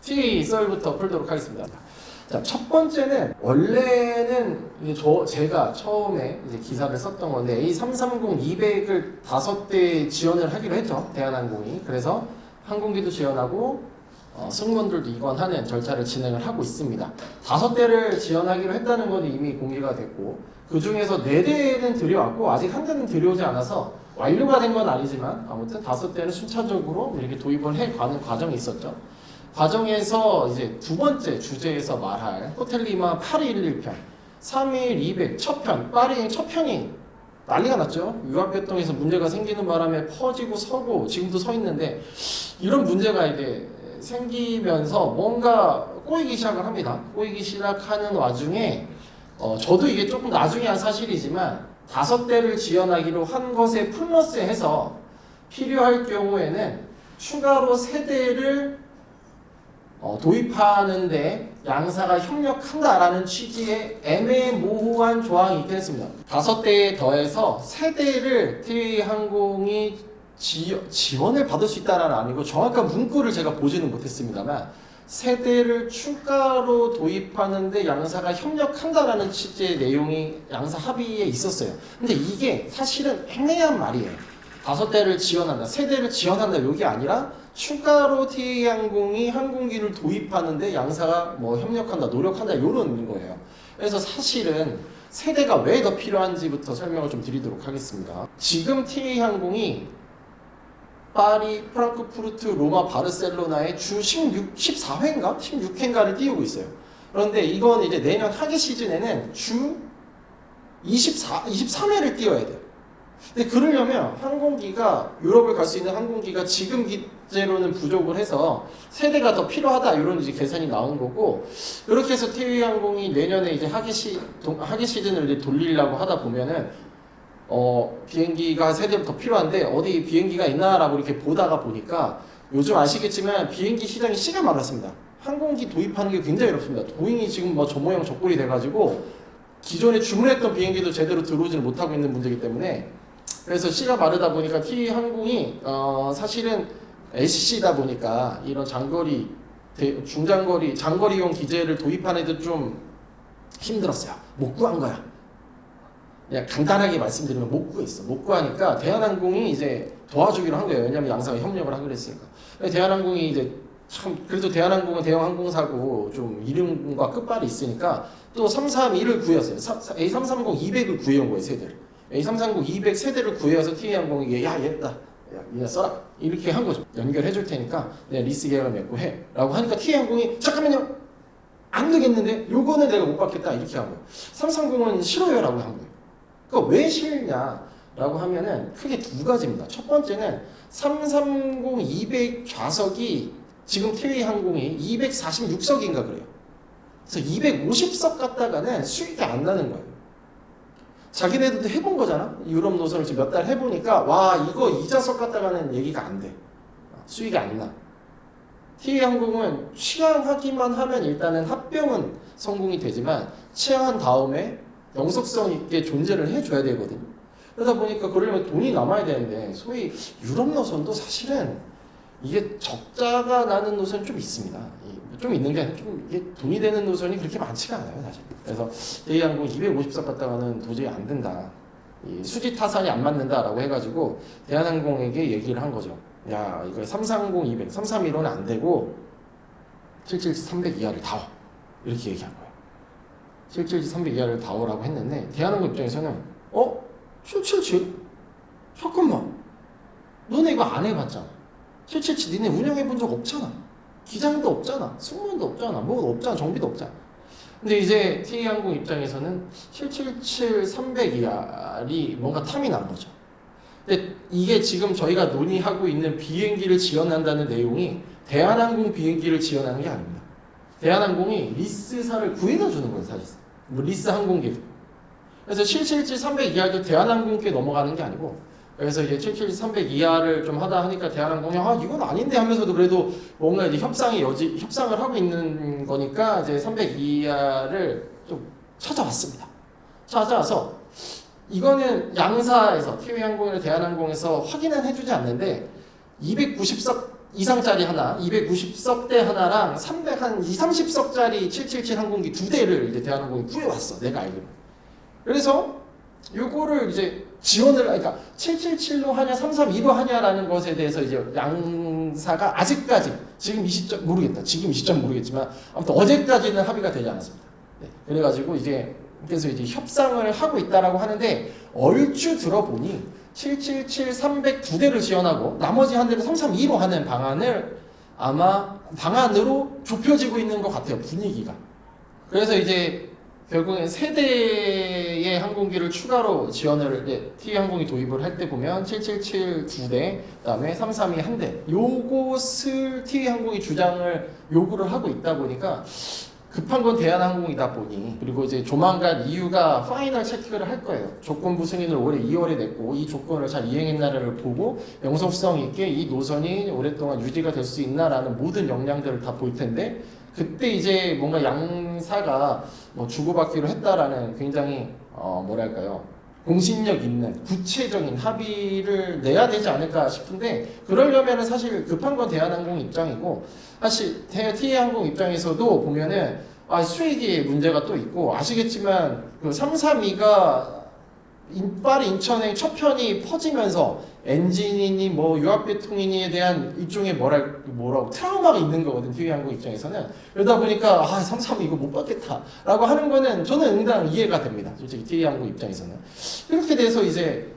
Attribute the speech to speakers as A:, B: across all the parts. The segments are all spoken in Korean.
A: TA 썰부터 풀도록 하겠습니다. 자, 첫 번째는 원래는 이제 제가 처음에 이제 기사를 썼던 건데 A330-200을 5대 지원을 하기로 했죠. 대한항공이. 그래서 항공기도 지원하고 승무원들도 이관하는 절차를 진행을 하고 있습니다. 5대를 지원하기로 했다는 건 이미 공개가 됐고 그 중에서 4대는 들여왔고 아직 한 대는 들여오지 않아서 완료가 된 건 아니지만 아무튼 5대는 순차적으로 이렇게 도입을 해가는 과정이 있었죠. 과정에서 이제 두 번째 주제에서 말할 호텔리마 8211편 31200 첫편 파리 첫 편이 난리가 났죠. 유압교통에서 문제가 생기는 바람에 퍼지고 서고 지금도 서 있는데 이런 문제가 이제 생기면서 뭔가 꼬이기 시작을 합니다. 꼬이기 시작하는 와중에 저도 이게 조금 나중에 한 사실이지만 5대를 지원하기로 한 것에 플러스해서 필요할 경우에는 추가로 3대를 도입하는데 양사가 협력한다라는 취지의 애매모호한 조항이 있긴 했습니다. 5대에 더해서 3대를 TA항공이 지원을 받을 수 있다는 아니고 정확한 문구를 제가 보지는 못했습니다만 3대를 추가로 도입하는데 양사가 협력한다라는 취지의 내용이 양사 합의에 있었어요. 근데 이게 사실은 애매한 말이에요. 5대를 지원한다, 3대를 지원한다 이게 아니라 추가로 TA항공이 항공기를 도입하는데 양사가 뭐 협력한다, 노력한다 이런 거예요. 그래서 사실은 3대가 왜 더 필요한지부터 설명을 좀 드리도록 하겠습니다. 지금 TA항공이 파리, 프랑크푸르트, 로마, 바르셀로나에 주 14회인가? 16회인가를 띄우고 있어요. 그런데 이건 이제 내년 하계 시즌에는 주 23회를 띄워야 돼요. 근데 그러려면 항공기가 유럽을 갈 수 있는 항공기가 지금 기제로는 부족을 해서 3대가 더 필요하다 이런 이제 계산이 나온 거고 이렇게 해서 TA항공이 내년에 이제 하계 시즌을 이제 돌리려고 하다 보면은 비행기가 3대로 더 필요한데 어디 비행기가 있나라고 이렇게 보다가 보니까 요즘 아시겠지만 비행기 시장이 씨가 많았습니다. 항공기 도입하는 게 굉장히 어렵습니다. 보잉이 지금 뭐 저 모양 저 꼴이 돼가지고 기존에 주문했던 비행기도 제대로 들어오지를 못하고 있는 문제이기 때문에 그래서 씨가 마르다 보니까 TA항공이 사실은 SC다 보니까 이런 장거리, 중장거리, 장거리용 기제를 도입하는 데도 좀 힘들었어요. 못 구한 거야. 그냥 간단하게 말씀드리면 못 구했어. 못 구하니까 대한항공이 이제 도와주기로 한 거예요. 왜냐면 양사가 협력을 하기로 했으니까. 대한항공이 이제 참 그래도 대한항공은 대형 항공사고 좀 이름과 끝발이 있으니까 또 331을 구했어요. A330-200을 구해온 거예요, 세대를. A330-200 세대를 구해서 TA항공에게 야 얘다, 야 니네 써라 이렇게 한 거죠. 연결해 줄 테니까 내가 리스 계약을 맺고 해라고 하니까 TA항공이 잠깐만요 안 되겠는데 요거는 내가 못 받겠다 이렇게 한 거예요. 330은 싫어요라고 한 거예요. 그러니까 왜 싫냐라고 하면은 크게 두 가지입니다. 첫 번째는 330-200 좌석이 지금 TA항공이 246석인가 그래요. 그래서 250석 갔다가는 수익이 안 나는 거예요. 자기네들도 해본 거잖아. 유럽 노선을 지금 몇 달 해보니까 와 이거 2좌석 갔다가는 얘기가 안 돼. 수익이 안 나. TA항공은 취항하기만 하면 일단은 합병은 성공이 되지만 취항한 다음에 영속성 있게 존재를 해줘야 되거든요. 그러다 보니까 그러려면 돈이 남아야 되는데 소위 유럽 노선도 사실은 이게 적자가 나는 노선이 좀 있습니다. 좀 있는 게 아니라 좀 이게 돈이 되는 노선이 그렇게 많지가 않아요, 사실. 그래서 대한항공 250석 갔다가는 도저히 안 된다. 이 수지 타산이 안 맞는다라고 해가지고 대한항공에게 얘기를 한 거죠. 야, 이거 330-200, 331호는 안 되고 777-300 이하를 다워. 이렇게 얘기한 거예요. 777-300 이하를 다오라고 했는데 대한항공 입장에서는 777? 잠깐만. 너네 이거 안 해봤잖아. 777 니네 운영해본 적 없잖아. 기장도 없잖아. 승무원도 없잖아. 뭐가 없잖아. 정비도 없잖아. 근데 이제 TA항공 입장에서는 777-300 이하리 뭔가 탐이 난 거죠. 근데 이게 지금 저희가 논의하고 있는 비행기를 지원한다는 내용이 대한항공 비행기를 지원하는 게 아닙니다. 대한항공이 리스사를 구해다 주는 거예요, 사실. 뭐 리스 항공기. 그래서 777-300 이하도 대한항공께 넘어가는 게 아니고 그래서 이제 777-300 이하를 좀 하다 하니까 대한항공이 이건 아닌데 하면서도 그래도 뭔가 이제 협상을 하고 있는 거니까 이제 300 이하를 좀 찾아왔습니다. 찾아와서 이거는 양사에서 TA항공이나 대한항공에서 확인은 해주지 않는데 290석 이상짜리 하나, 290석대 하나랑 300한 2, 30석짜리 777 항공기 두 대를 이제 대한항공이 구해왔어. 내가 알기로. 그래서 요거를 이제 지원을, 그러니까 777로 하냐 332로 하냐라는 것에 대해서 이제 양사가 아직까지 지금 이 시점 모르겠다. 지금 이 시점 모르겠지만 아무튼 어제까지는 합의가 되지 않았습니다. 네. 그래가지고 이제 그래서 이제 협상을 하고 있다라고 하는데 얼추 들어보니 777, 300 두 대를 지원하고 나머지 한 대를 332로 하는 방안을 아마 방안으로 좁혀지고 있는 것 같아요. 분위기가. 그래서 이제 결국엔 세 대의 항공기를 추가로 지원을 이제 T항공이 도입을 할 때 보면 777 두 대, 그다음에 332 한 대. 요것을 T항공이 주장을 요구를 하고 있다 보니까 급한 건 대한항공이다 보니, 그리고 이제 조만간 EU가 파이널 체크를 할 거예요. 조건부 승인을 올해 2월에 냈고 이 조건을 잘 이행했나를 보고 영속성 있게 이 노선이 오랫동안 유지가 될 수 있나라는 모든 역량들을 다 볼 텐데, 그때 이제 뭔가 양사가 뭐 주고받기로 했다라는 굉장히 뭐랄까요, 공신력 있는 구체적인 합의를 내야 되지 않을까 싶은데, 그러려면은 사실 급한 건 대한항공 입장이고, 사실 T항공 입장에서도 보면은 수익이 문제가 또 있고, 아시겠지만 그 332가 파리 인천행 첫 편이 퍼지면서 엔진이니 뭐 유압계통이니에 대한 일종의 뭐라고 트라우마가 있는 거거든, T항공 입장에서는. 그러다 보니까 332 이거 못 받겠다라고 하는 거는 저는 응당 이해가 됩니다. 솔직히 T항공 입장에서는. 이렇게 돼서 이제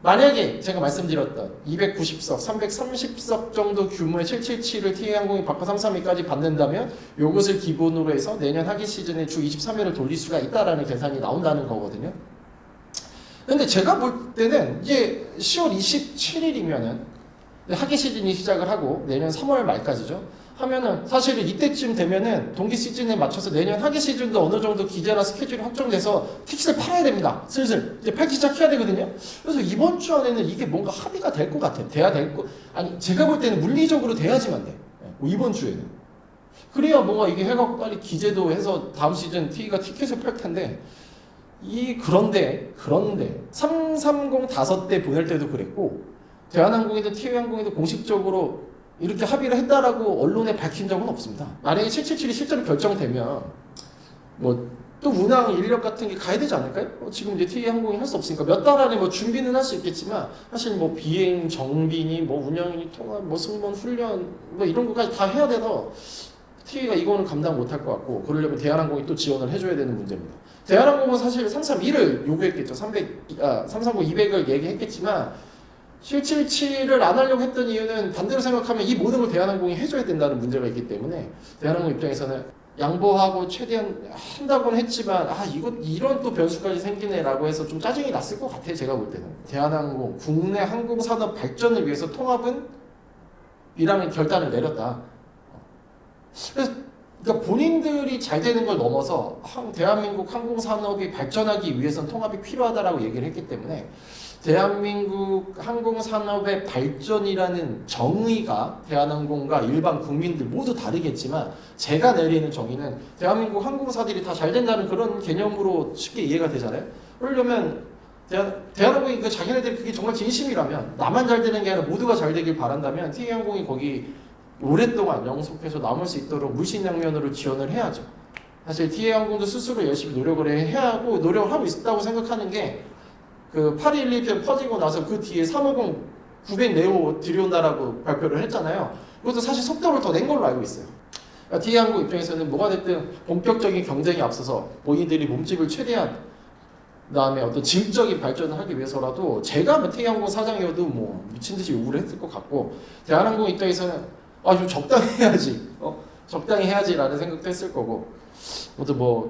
A: 만약에 제가 말씀드렸던 290석, 330석 정도 규모의 777을 T항공이 바꿔 332까지 받는다면 이것을 기본으로 해서 내년 하기 시즌에 주 23회를 돌릴 수가 있다라는 계산이 나온다는 거거든요. 근데 제가 볼 때는 이제 10월 27일이면은 하기 시즌이 시작을 하고 내년 3월 말까지죠. 하면은 사실은 이때쯤 되면은 동기 시즌에 맞춰서 내년 하기 시즌도 어느 정도 기재나 스케줄이 확정돼서 티켓을 팔아야 됩니다. 슬슬 이제 팔기 시작해야 되거든요. 그래서 이번 주 안에는 이게 뭔가 합의가 될 것 같아요. 돼야 될 거, 아니 제가 볼 때는 물리적으로 돼야지만 돼. 뭐 이번 주에는. 그래야 뭔가 이게 해갖고 빨리 기재도 해서 다음 시즌 T가 티켓을 팔 텐데. 그런데 330 5대 보낼 때도 그랬고, 대한항공이든 T항공이든 공식적으로 이렇게 합의를 했다라고 언론에 밝힌 적은 없습니다. 만약에 777이 실제로 결정되면 뭐 또 운항 인력 같은 게 가야 되지 않을까요? 지금 이제 T항공이 할 수 없으니까 몇 달 안에 뭐 준비는 할 수 있겠지만, 사실 뭐 비행 정비니 뭐 운영이니 통합 뭐 승무원 훈련 뭐 이런 것까지 다 해야 돼서 T가 이거는 감당 못할 것 같고, 그러려면 대한항공이 또 지원을 해줘야 되는 문제입니다. 대한항공은 사실 332를 요구했겠죠. 330, 200을 얘기했겠지만 777을 안 하려고 했던 이유는 반대로 생각하면 이 모든 걸 대한항공이 해줘야 된다는 문제가 있기 때문에 대한항공 입장에서는 양보하고 최대한 한다고는 했지만 이런 또 변수까지 생기네라고 해서 좀 짜증이 났을 것 같아요. 제가 볼 때는 대한항공 국내 항공산업 발전을 위해서 통합은 이라는 결단을 내렸다. 그래서 그러니까 본인들이 잘 되는 걸 넘어서 대한민국 항공산업이 발전하기 위해서는 통합이 필요하다라고 얘기를 했기 때문에, 대한민국 항공산업의 발전이라는 정의가 대한항공과 일반 국민들 모두 다르겠지만, 제가 내리는 정의는 대한민국 항공사들이 다 잘 된다는 그런 개념으로 쉽게 이해가 되잖아요. 그러려면 대한항공이 자기네들이 그게 정말 진심이라면, 나만 잘 되는 게 아니라 모두가 잘 되길 바란다면 T항공이 거기 오랫동안 영속해서 남을 수 있도록 물신양면으로 지원을 해야죠. 사실 T항공도 스스로 열심히 노력을 해야 하고 노력을 하고 있다고 생각하는 게, 그 8211편 퍼지고 나서 그 뒤에 350 900 네오 들여온다라고 발표를 했잖아요. 그것도 사실 속도를 더 낸 걸로 알고 있어요. 그러니까 T항공 입장에서는 뭐가 됐든 본격적인 경쟁에 앞서서 본인들이 몸집을 최대한, 그다음에 어떤 지적인 발전을 하기 위해서라도, 제가 T항공 사장이어도 뭐 미친 듯이 요구를 했을 것 같고, 대한항공 입장에서는 좀 적당히 해야지, 적당히 해야지라는 생각도 했을 거고, 아무튼 뭐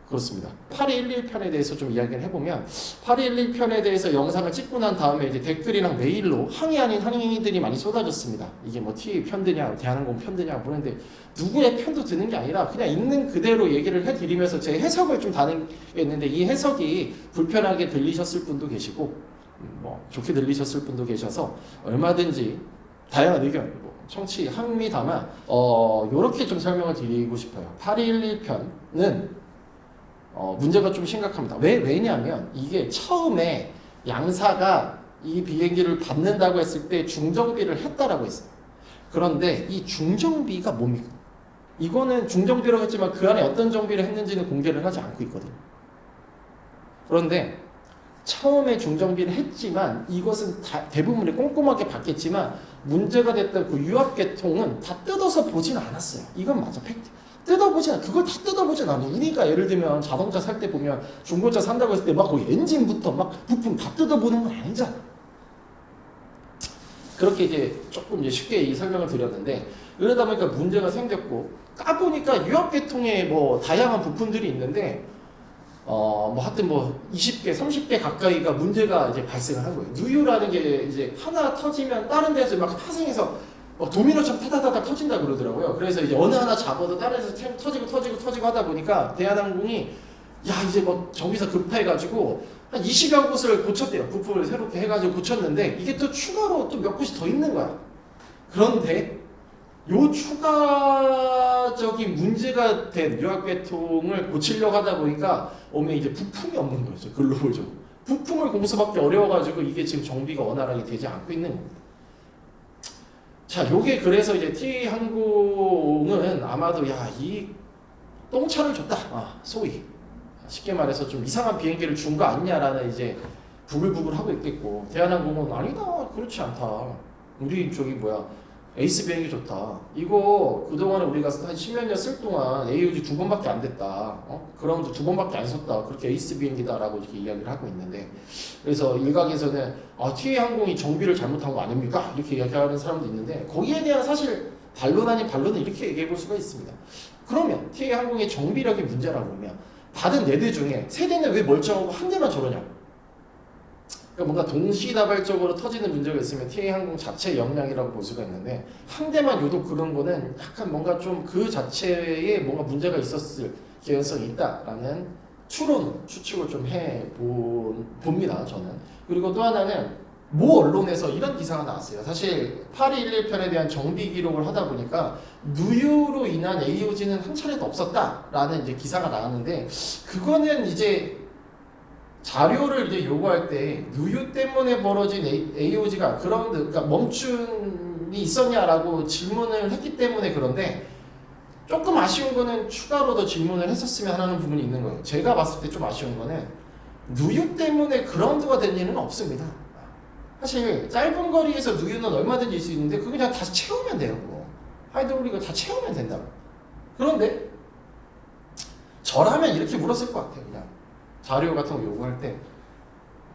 A: 그렇습니다. 8211편에 대해서 좀 이야기를 해보면, 8211편에 대해서 영상을 찍고 난 다음에 이제 댓글이랑 메일로 항의 항의들이 많이 쏟아졌습니다. 이게 뭐 T 편드냐, 대한항공 편드냐 그러는데, 누구의 편도 드는 게 아니라 그냥 있는 그대로 얘기를 해드리면서 제 해석을 좀 다는 게 있는데, 이 해석이 불편하게 들리셨을 분도 계시고 뭐 좋게 들리셨을 분도 계셔서 얼마든지 다양한 의견, 청취 합니다만 요렇게 좀 설명을 드리고 싶어요. 8211편은 문제가 좀 심각합니다. 왜냐하면 이게 처음에 양사가 이 비행기를 받는다고 했을 때 중정비를 했다라고 했어요. 그런데 이 중정비가 뭡니까? 이거는 중정비라고 했지만 그 안에 어떤 정비를 했는지는 공개를 하지 않고 있거든요. 그런데 처음에 중정비를 했지만 이것은 대부분이 꼼꼼하게 봤겠지만 문제가 됐던 그 유압계통은 다 뜯어서 보진 않았어요. 이건 맞아, 팩트. 뜯어보진 않아. 그걸 다 뜯어보진 않아. 우리가 예를 들면 자동차 살 때 보면 중고차 산다고 했을 때 막 거의 엔진부터 막 부품 다 뜯어보는 건 아니잖아. 그렇게 이제 조금 이제 쉽게 이 설명을 드렸는데, 그러다 보니까 문제가 생겼고, 까보니까 유압계통에 뭐 다양한 부품들이 있는데 뭐 하여튼 뭐 20개, 30개 가까이가 문제가 이제 발생을 한 거예요. 누유라는 게 이제 하나 터지면 다른 데서 막 파생해서 도미노처럼 타다다닥 터진다 그러더라고요. 그래서 이제 어느 하나 잡아도 다른 데서 터지고 하다 보니까 대한항공이 야 이제 뭐 정비사 급해가지고 한 20여 곳을 고쳤대요. 부품을 새롭게 해가지고 고쳤는데 이게 또 추가로 또 몇 곳이 더 있는 거야. 그런데 요 추가적인 문제가 된 유압계통을 고치려고 하다 보니까 오면 이제 부품이 없는 거죠. 글로벌적으로. 부품을 공수받기 어려워가지고 이게 지금 정비가 원활하게 되지 않고 있는 겁니다. 자, 요게 그래서 이제 T항공은 아마도 야, 이 똥차를 줬다. 소위. 쉽게 말해서 좀 이상한 비행기를 준 거 아니냐라는 이제 부글부글 하고 있겠고, 대한항공은 아니다. 그렇지 않다. 우리 저기 에이스 비행기 좋다. 이거 그동안에 우리가 한 10몇 년 쓸 동안 AOG 2번밖에 안 됐다. 그라운드 2번밖에 안 썼다. 그렇게 에이스 비행기다라고 이렇게 이야기를 하고 있는데, 그래서 일각에서는 TA항공이 정비를 잘못한 거 아닙니까? 이렇게 이야기하는 사람도 있는데, 거기에 대한 사실 반론 아닌 반론은 이렇게 얘기해 볼 수가 있습니다. 그러면 TA항공의 정비력이 문제라고 하면 받은 4대 중에 3대는 왜 멀쩡하고 한 대만 저러냐고. 그러니까 뭔가 동시다발적으로 터지는 문제가 있으면 TA항공 자체 역량이라고 볼 수가 있는데, 한 대만 유독 그런 거는 약간 뭔가 좀 그 자체에 뭔가 문제가 있었을 개연성이 있다라는 추측을 좀 봅니다, 저는. 그리고 또 하나는 모 언론에서 이런 기사가 나왔어요. 사실 8211편에 대한 정비 기록을 하다 보니까 누유로 인한 AOG는 한 차례도 없었다라는 이제 기사가 나왔는데, 그거는 이제 자료를 이제 요구할 때 누유 때문에 벌어진 AOG가 그러니까 멈춤이 있었냐라고 질문을 했기 때문에 그런데, 조금 아쉬운 거는 추가로 더 질문을 했었으면 하는 부분이 있는 거예요. 제가 봤을 때 좀 아쉬운 거는 누유 때문에 그라운드가 된 일은 없습니다. 사실 짧은 거리에서 누유는 얼마든지 있을 수 있는데 그거 그냥 다시 채우면 돼요. 하이드롤릭을 다 채우면 된다고. 그런데 저라면 이렇게 물었을 것 같아요. 그냥 자료 같은 거 요구할 때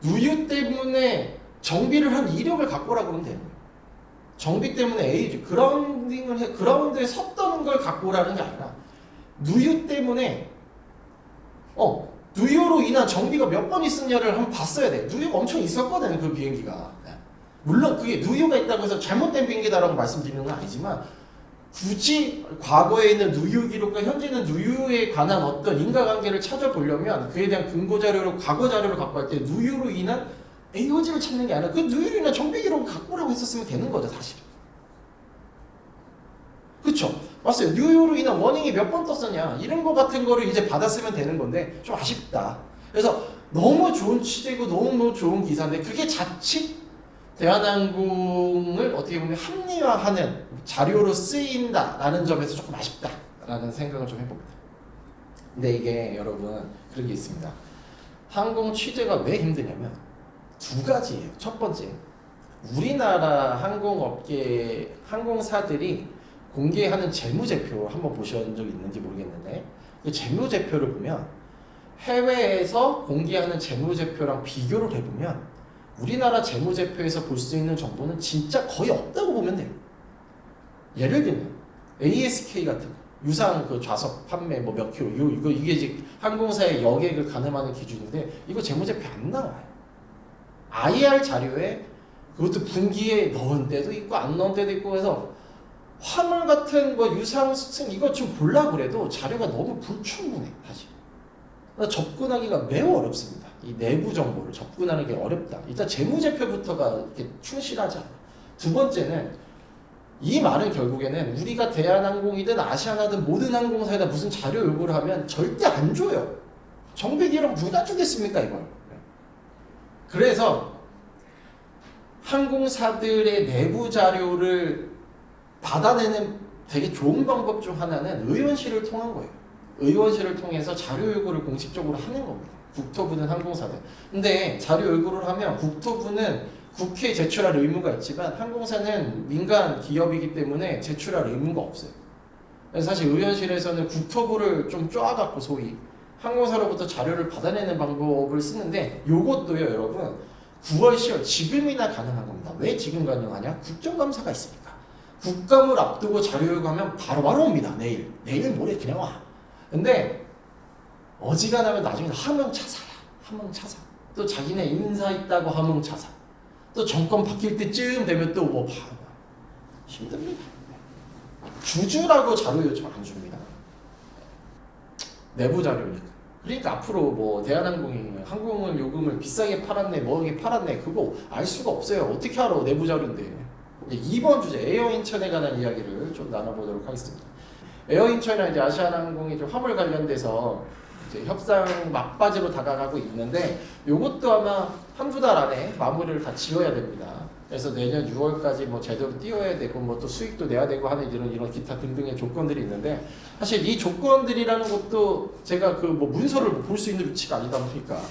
A: 누유 때문에 정비를 한 이력을 갖고 오라고 하면 되는 거예요. 정비 때문에 AOG 그라운드에 섰던 걸 갖고 오라는 게 아니라 누유 때문에 누유로 인한 정비가 몇 번 있었냐를 한번 봤어야 돼. 누유가 엄청 있었거든, 그 비행기가. 물론 그게 누유가 있다고 해서 잘못된 비행기다라고 말씀드리는 건 아니지만, 굳이 과거에 있는 누유 기록과 현재 있는 누유에 관한 어떤 인과관계를 찾아보려면 그에 대한 근거 자료로 과거 자료를 갖고 할 때 누유로 인한 AOG를 찾는 게 아니라 그 누유로 인한 정비 기록을 갖고 오라고 했었으면 되는 거죠, 사실. 그쵸? 맞아요. 누유로 인한 워닝이 몇 번 떴었냐, 이런 거 같은 거를 이제 받았으면 되는 건데 좀 아쉽다. 그래서 너무 좋은 취재고 너무 좋은 기사인데 그게 자칫 대한항공을 어떻게 보면 합리화하는 자료로 쓰인다라는 점에서 조금 아쉽다라는 생각을 좀 해봅니다. 근데 이게 여러분 그런 게 있습니다. 항공 취재가 왜 힘드냐면 2가지예요. 첫 번째, 우리나라 항공업계 항공사들이 공개하는 재무제표 한번 보신 적 있는지 모르겠는데, 그 재무제표를 보면 해외에서 공개하는 재무제표랑 비교를 해보면 우리나라 재무제표에서 볼 수 있는 정보는 진짜 거의 없다고 보면 돼요. 예를 들면 ASK 같은 거, 유상 그 좌석 판매 몇 킬로, 이게 이제 항공사의 여객을 가늠하는 기준인데 이거 재무제표 안 나와요. IR 자료에 그것도 분기에 넣은 때도 있고 안 넣은 때도 있고 해서 화물 같은 유상 수층 이거 좀 보려고 그래도 자료가 너무 불충분해, 사실. 접근하기가 매우 어렵습니다. 이 내부 정보를 접근하는 게 어렵다. 일단 재무제표부터가 이렇게 충실하지 않아. 2번째는 이 말은 결국에는 우리가 대한항공이든 아시아나든 모든 항공사에다 무슨 자료 요구를 하면 절대 안 줘요. 정비 기록 누가 주겠습니까, 이걸. 그래서 항공사들의 내부 자료를 받아내는 되게 좋은 방법 중 하나는 의원실을 통한 거예요. 의원실을 통해서 자료 요구를 공식적으로 하는 겁니다. 국토부는 항공사들. 근데 자료 요구를 하면 국토부는 국회에 제출할 의무가 있지만 항공사는 민간 기업이기 때문에 제출할 의무가 없어요. 그래서 사실 의원실에서는 국토부를 좀 쪼아갖고 소위 항공사로부터 자료를 받아내는 방법을 쓰는데 요것도요 여러분 9월 10월 지금이나 가능한 겁니다. 왜 지금 가능하냐? 국정감사가 있으니까. 국감을 앞두고 자료 요구하면 바로바로 옵니다. 내일 모레 그냥 와. 근데 어지간하면 나중에 하명차사야. 하명차사. 또 자기네 인사 있다고 하명차사. 또 정권 바뀔 때쯤 되면 또 뭐 힘듭니다. 주주라고 자료 요청 안 줍니다. 내부 자료니까. 그러니까 앞으로 뭐 대한항공이 항공을 요금을 비싸게 팔았네 뭐게 팔았네 그거 알 수가 없어요. 어떻게 알아 내부 자료인데. 이번 주제 에어인천에 관한 이야기를 좀 나눠보도록 하겠습니다. 에어인천이나 이제 아시아나항공이 좀 화물 관련돼서 이제 협상 막바지로 다가가고 있는데 요것도 아마 한두 달 안에 마무리를 다 지어야 됩니다. 그래서 내년 6월까지 뭐 제대로 띄워야 되고 뭐 또 수익도 내야 되고 하는 이런 기타 등등의 조건들이 있는데 사실 이 조건들이라는 것도 제가 그 뭐 문서를 볼 수 있는 위치가 아니다 보니까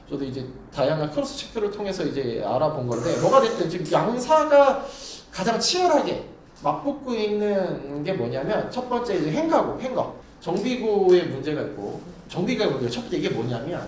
A: 저도 이제 다양한 크로스 체크를 통해서 이제 알아본 건데 뭐가 됐든 지금 양사가 가장 치열하게 맞붙고 있는 게 뭐냐면 첫 번째 이제 행거 정비고의 문제가 있고 정비가 문제가 첫 번째 이게 뭐냐면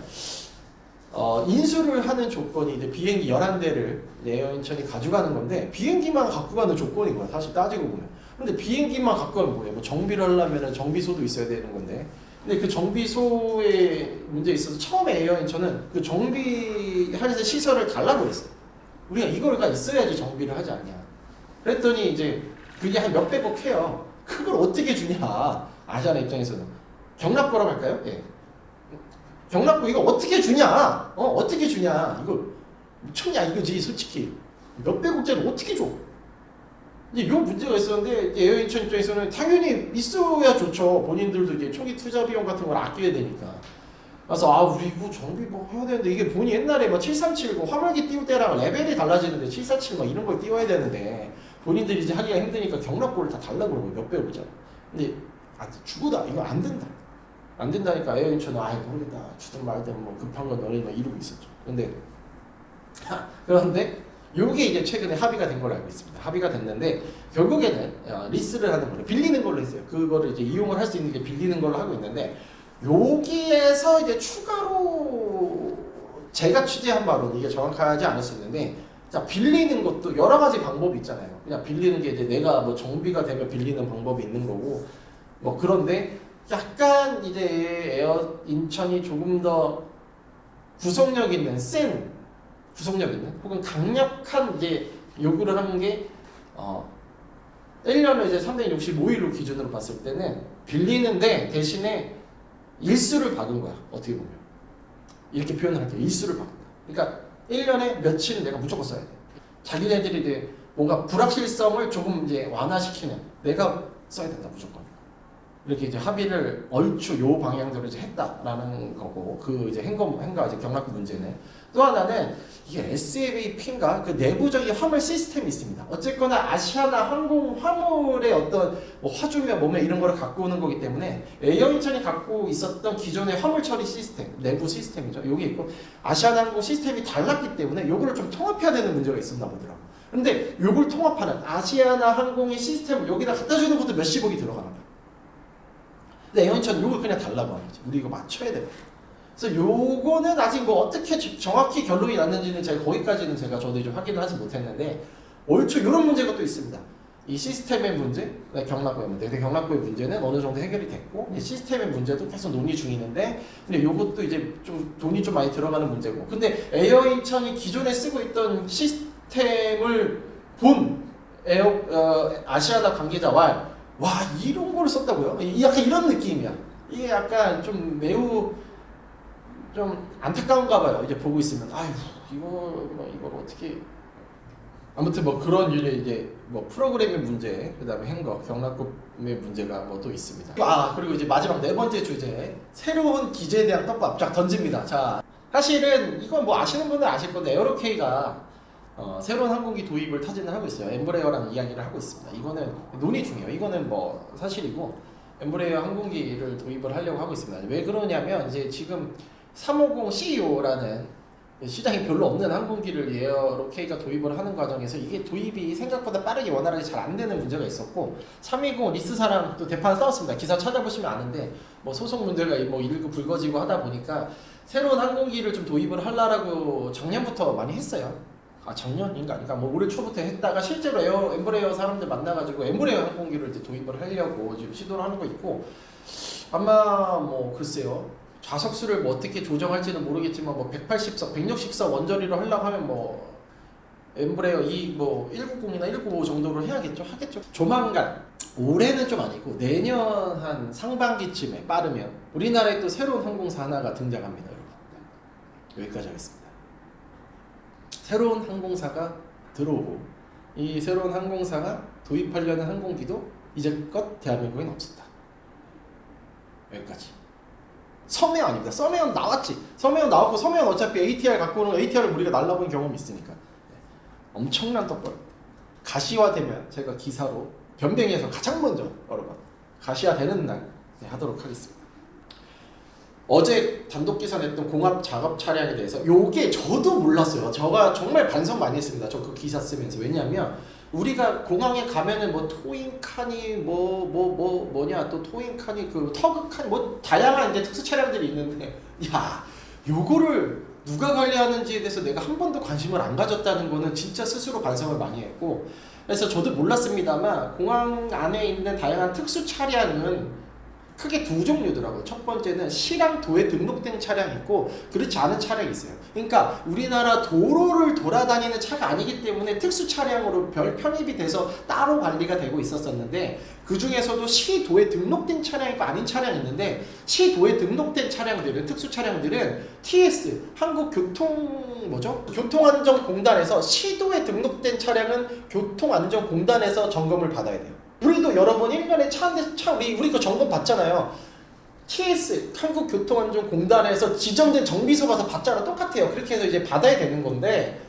A: 인수를 하는 조건이 이제 비행기 11대를 에어인천이 가져가는 건데 비행기만 갖고 가는 조건인 거야 사실 따지고 보면. 근데 비행기만 갖고 가면 뭐예요? 뭐 정비를 하려면 정비소도 있어야 되는 건데 근데 그 정비소에 문제 있어서 처음에 에어인천은 그 정비할 시설을 달라고 했어요. 우리가 이거가 있어야지 정비를 하지 않냐. 그랬더니 이제 그게 한 몇백억 해요. 그걸 어떻게 주냐. 아시아나 입장에서는. 경납고라고 할까요? 예. 경납고 이거 어떻게 주냐? 어떻게 주냐? 이거 미쳤냐 이거지 솔직히. 몇백억짜리 어떻게 줘? 이제 요 문제가 있었는데 에어인천 입장에서는 당연히 있어야 좋죠. 본인들도 이제 초기 투자 비용 같은 걸 아껴야 되니까. 그래서 우리 이거 정비 뭐 해야 되는데 이게 본인 옛날에 뭐 737 화물기 띄울 때랑 레벨이 달라지는데 747 막 이런 걸 띄워야 되는데 본인들이 이제 하기가 힘드니까 경납고를 다 달라고 그러고 몇백억이잖아. 근데 주고다 이거 안 된다. 안 된다니까 에어인천은 모르겠다. 주든 말든 뭐 급한 건 너네 막 이러고 있었죠. 그런데 요게 이제 최근에 합의가 된 걸로 알고 있습니다. 합의가 됐는데 결국에는 리스를 하는 걸로 빌리는 걸로 했어요. 그거를 이제 이용을 할 수 있는 게 빌리는 걸로 하고 있는데 여기에서 이제 추가로 제가 취재한 바로는 이게 정확하지 않을 수 있는데 자 빌리는 것도 여러 가지 방법이 있잖아요. 그냥 빌리는 게 이제 내가 뭐 정비가 되면 빌리는 방법이 있는 거고 뭐 그런데 약간 이제 에어 인천이 조금 더 구속력 있는 센 구속력 있는 혹은 강력한 이제 요구를 하는 게 1년을 이제 365일로 기준으로 봤을 때는 빌리는데 대신에 일수를 박은 거야. 어떻게 보면 이렇게 표현을 할게요. 일수를 박는다. 그러니까 1년에 며칠은 내가 무조건 써야 돼. 자기네들이 이제 뭔가 불확실성을 조금 이제 완화시키는 내가 써야 된다 무조건. 이렇게 이제 합의를 얼추 요 방향대로 이제 했다라는 거고 그 이제 행거 이제 경납고 문제는 또 하나는 이게 SAVP인가 그 내부적인 화물 시스템이 있습니다. 어쨌거나 아시아나 항공 화물의 어떤 뭐 화주며 몸에 이런 거를 갖고 오는 거기 때문에 에어인천이 갖고 있었던 기존의 화물 처리 시스템 내부 시스템이죠. 여기 있고 아시아나 항공 시스템이 달랐기 때문에 요거를 좀 통합해야 되는 문제가 있었나 보더라고. 근데 요걸 통합하는 아시아나 항공의 시스템을 여기다 갖다 주는 것도 몇십억이 들어가는 거야. 근데 에어인천 요걸 그냥 달라고 하는 거지. 우리 이거 맞춰야 돼. 그래서 요거는 아직 뭐 어떻게 정확히 결론이 났는지는 제가 거기까지는 저도 좀 확인을 하지 못했는데 얼추 이런 문제가 또 있습니다. 이 시스템의 문제, 경납고의 문제. 근데 경납고의 문제는 어느 정도 해결이 됐고 이 시스템의 문제도 계속 논의 중이는데 근데 요것도 이제 좀 돈이 좀 많이 들어가는 문제고 근데 에어인천이 기존에 쓰고 있던 시스템을 본 아시아나 관계자와 와 이런 걸 썼다고요? 약간 이런 느낌이야. 이게 약간 좀 매우 좀 안타까운가 봐요. 이제 보고 있으면 이걸 어떻게 아무튼 뭐 그런 유의 이제 뭐 프로그램의 문제 그다음에 행거 경납금의 문제가 뭐 또 있습니다. 그리고 이제 마지막 네 번째 주제 새로운 기재에 대한 떡밥 쫙 던집니다. 자 사실은 이건 뭐 아시는 분들 아실 건데 에어로케이가 새로운 항공기 도입을 타진을 하고 있어요. 엠브레어라는 이야기를 하고 있습니다. 이거는 논의 중이에요. 이거는 뭐 사실이고 엠브레어 항공기를 도입을 하려고 하고 있습니다. 왜 그러냐면 이제 지금 350CEO라는 시장이 별로 없는 항공기를 에어로케이가 도입을 하는 과정에서 이게 도입이 생각보다 빠르게 원활하게 잘 안 되는 문제가 있었고 320 리스사랑 또 대판 싸웠습니다. 기사 찾아보시면 아는데 뭐 소송 문제가 뭐 일고 불거지고 하다 보니까 새로운 항공기를 좀 도입을 하려고 작년부터 많이 했어요. 작년인가 아닌가 뭐 올해 초부터 했다가 실제로 엠브레어 사람들 만나가지고 엠브레어 항공기를 이제 도입을 하려고 지금 시도를 하는 거 있고 아마 뭐 글쎄요. 좌석수를 뭐 어떻게 조정할지는 모르겠지만 뭐 180석, 160석 원저리로 하려고 하면 뭐 엠브레어 뭐 190이나 195 정도로 해야겠죠. 하겠죠. 조만간 올해는 좀 아니고 내년 한 상반기쯤에 빠르면 우리나라에 또 새로운 항공사 하나가 등장합니다, 여러분. 여기까지 하겠습니다. 새로운 항공사가 들어오고 이 새로운 항공사가 도입하려는 항공기도 이제껏 대한민국엔 없었다. 여기까지. 서메언입니다. 서메언 나왔지. 서메언 나왔고 서메언 어차피 ATR 갖고 오는 ATR을 우리가 날라본 경험이 있으니까 엄청난 떡벌. 가시화되면 제가 기사로 변뱅에서 가장 먼저 여러분 가시화되는 날 하도록 하겠습니다. 어제 단독 기사 냈던 공합 작업 차량에 대해서 요게 저도 몰랐어요. 제가 정말 반성 많이 했습니다. 저 그 기사 쓰면서. 왜냐하면 우리가 공항에 가면은 뭐 토잉카니 뭐냐 또 토잉카니 그 터그카니 뭐 다양한 이제 특수 차량들이 있는데 야 요거를 누가 관리하는지에 대해서 내가 한 번도 관심을 안 가졌다는 거는 진짜 스스로 반성을 많이 했고 그래서 저도 몰랐습니다만 공항 안에 있는 다양한 특수 차량은 크게 두 종류더라고요. 첫 번째는 시랑 도에 등록된 차량이 있고 그렇지 않은 차량이 있어요. 그러니까 우리나라 도로를 돌아다니는 차가 아니기 때문에 특수 차량으로 별 편입이 돼서 따로 관리가 되고 있었는데 그 중에서도 시도에 등록된 차량이 있고 아닌 차량이 있는데 시도에 등록된 차량들은 특수 차량들은 TS 교통안전공단에서 시도에 등록된 차량은 교통안전공단에서 점검을 받아야 돼요. 우리도 여러 번 1년에 차 한 대 우리 거 점검 받잖아요. TS 한국교통안전공단에서 지정된 정비소 가서 받잖아. 똑같아요. 그렇게 해서 이제 받아야 되는 건데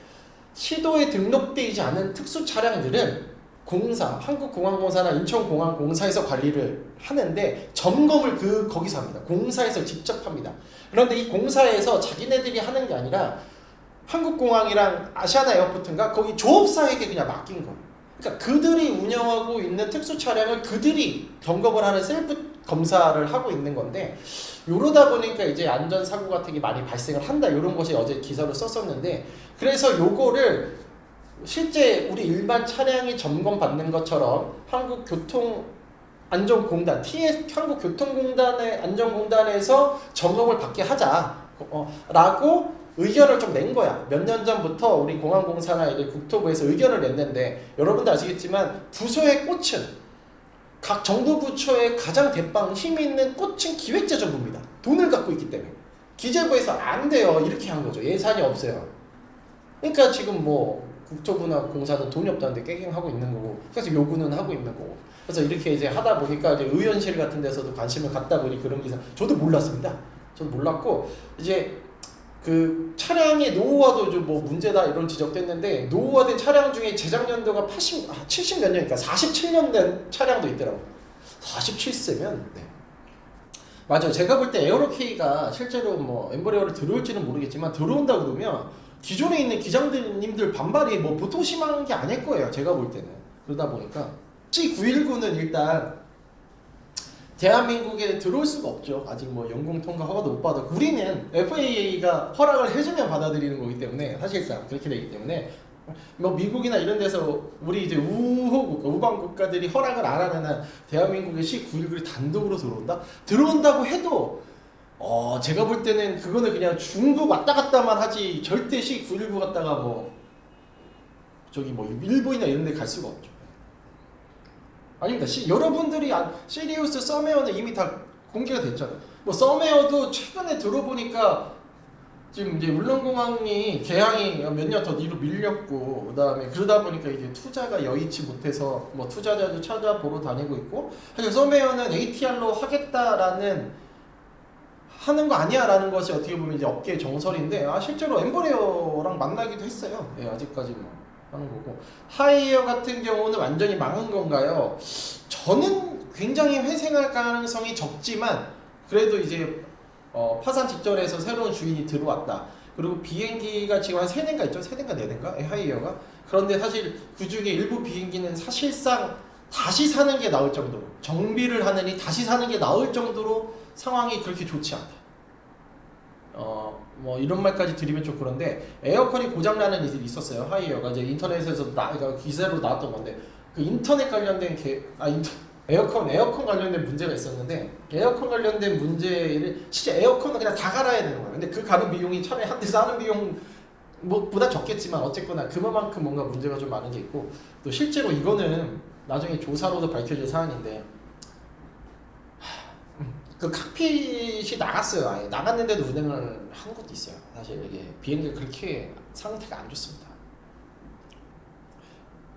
A: 시도에 등록되지 않은 특수 차량들은 공사, 한국공항공사나 인천공항공사에서 관리를 하는데 점검을 거기서 합니다. 공사에서 직접 합니다. 그런데 이 공사에서 자기네들이 하는 게 아니라 한국공항이랑 아시아나에어포트인가 거기 조업사에게 그냥 맡긴 거예요. 그러니까 그들이 운영하고 있는 특수 차량을 그들이 점검을 하는 셀프 검사를 하고 있는 건데 이러다 보니까 이제 안전사고 같은 게 많이 발생을 한다 이런 것이 어제 기사로 썼었는데 그래서 요거를 실제 우리 일반 차량이 점검받는 것처럼 한국교통안전공단 TS 한국교통공단의 안전공단에서 점검을 받게 하자 라고 의견을 좀 낸 거야. 몇 년 전부터 우리 공항공사나 이제 국토부에서 의견을 냈는데 여러분도 아시겠지만 부서의 꽃은 각 정부 부처의 가장 대빵 힘이 있는 꽃은 기획재정부입니다. 돈을 갖고 있기 때문에 기재부에서 안 돼요. 이렇게 한 거죠. 예산이 없어요. 그러니까 지금 뭐 국토부나 공사는 돈이 없다는데 깨갱하고 있는 거고 그래서 요구는 하고 있는 거고 그래서 이렇게 이제 하다 보니까 이제 의원실 같은 데서도 관심을 갖다 보니 그런 기사 저도 몰랐습니다. 저도 몰랐고 이제 그 차량의 노후화도 좀 뭐 문제다 이런 지적됐는데 노후화된 차량 중에 제작년도가 70 몇 년이니까 47년 된 차량도 있더라고요. 47세면 네. 맞아요. 제가 볼 때 에어로케이가 실제로 뭐 엠브레어를 들어올지는 모르겠지만 들어온다 그러면 기존에 있는 기장님들 반발이 뭐 보통 심한 게 아닐 거예요. 제가 볼 때는. 그러다 보니까 C919는 일단 대한민국에 들어올 수가 없죠. 아직 뭐 영공 통과 허가도 못 받았고 우리는 FAA가 허락을 해주면 받아들이는 거기 때문에 사실상 그렇게 되기 때문에 뭐 미국이나 이런 데서 우리 이제 우방 국가들이 허락을 안 하는 한 대한민국에 C919이 단독으로 들어온다고 해도 제가 볼 때는 그거는 그냥 중국 왔다 갔다만 하지 절대 C919 갔다가 뭐 저기 뭐 일본이나 이런 데 갈 수가 없죠. 아닙니다. 여러분들이 시리우스 서메어는 이미 다 공개가 됐잖아요. 뭐 서메어도 최근에 들어보니까 지금 이제 울릉공항이 개항이 몇 년 더 뒤로 밀렸고 그다음에 그러다 보니까 이제 투자가 여의치 못해서 뭐 투자자도 찾아보러 다니고 있고 사실 서메어는 ATR로 하겠다라는 하는 거 아니야라는 것이 어떻게 보면 이제 업계의 정설인데 실제로 엠브레어랑 만나기도 했어요. 예, 아직까지 뭐. 하는 거고, 하이에어 같은 경우는 완전히 망한 건가요? 저는 굉장히 회생할 가능성이 적지만 그래도 이제 파산 직전에서 새로운 주인이 들어왔다. 그리고 비행기가 지금 한 3대인가 있죠? 3대인가 4대인가? 하이에어가. 그런데 사실 그 중에 일부 비행기는 사실상 다시 사는 게 나을 정도로, 정비를 하느니 다시 사는 게 나을 정도로 상황이 그렇게 좋지 않다. 뭐 이런 말까지 드리면 좀 그런데, 에어컨이 고장나는 일이 있었어요. 하이에어가 이제 인터넷에서 그러니까 기사로 나왔던 건데, 그 인터넷 관련된 에어컨 관련된 문제가 있었는데, 에어컨 관련된 문제를 진짜 에어컨은 그냥 다 갈아야 되는 거예요. 근데 그 가는 비용이 차라리 한 대서 하는 비용 뭐보다 적겠지만 어쨌거나 그만큼 뭔가 문제가 좀 많은 게 있고, 또 실제로 이거는 나중에 조사로도 밝혀질 사안인데, 그 칵핏이 나갔어요. 아예 나갔는데도 운행을 한 것도 있어요. 사실 이게 비행기가 그렇게 상태가 안 좋습니다.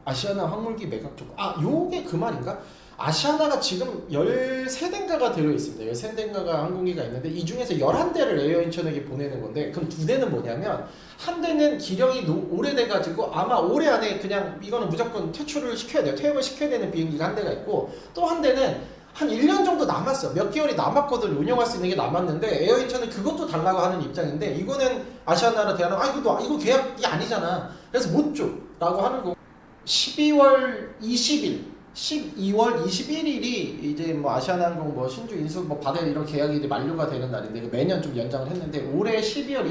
A: 아시아나 항공기 매각 쪽, 요게 그 말인가? 아시아나가 지금 13대인가가 들어있습니다. 13대인가가 항공기가 있는데 이 중에서 11대를 에어인천에게 보내는 건데, 그럼 2대는 뭐냐면, 한 대는 기령이 오래돼가지고 아마 올해 안에 그냥 이거는 무조건 퇴출을 시켜야 돼요. 퇴역을 시켜야 되는 비행기가 한 대가 있고, 또 한 대는 한 1년 정도 남았어요. 몇 개월이 남았거든. 운영할 수 있는 게 남았는데 에어인천은 그것도 달라고 하는 입장인데, 이거는 아시아나라 대한항공 이거 계약이 아니잖아. 그래서 못 줘 라고 하는 거. 12월 21일이 이제 뭐 아시아나항공 뭐 신주 인수 뭐 받을 이런 계약이 이제 만료가 되는 날인데, 매년 좀 연장을 했는데 올해 12월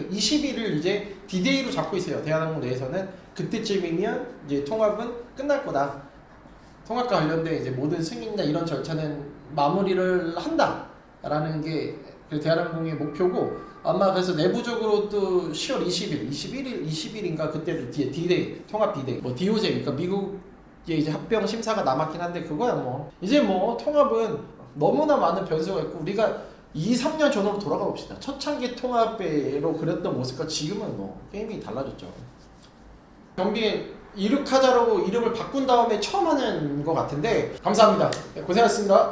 A: 20일을 이제 디데이로 잡고 있어요. 대한항공 내에서는 그때쯤이면 이제 통합은 끝날 거다. 통합과 관련된 이제 모든 승인이나 이런 절차는 마무리를 한다라는 게 대한항공의 목표고, 아마 그래서 내부적으로 또 10월 20일인가 그때를 디데이, 통합 디데이, 뭐 DOJ, 그러니까 미국의 이제 합병 심사가 남았긴 한데, 그거야 뭐 이제 뭐 통합은 너무나 많은 변수가 있고, 우리가 2-3년 전으로 돌아가 봅시다. 초창기 통합으로 그렸던 모습과 지금은 뭐 게임이 달라졌죠. 경비 이륙하자로 이름을 바꾼 다음에 처음 하는 것 같은데, 감사합니다. 고생하셨습니다.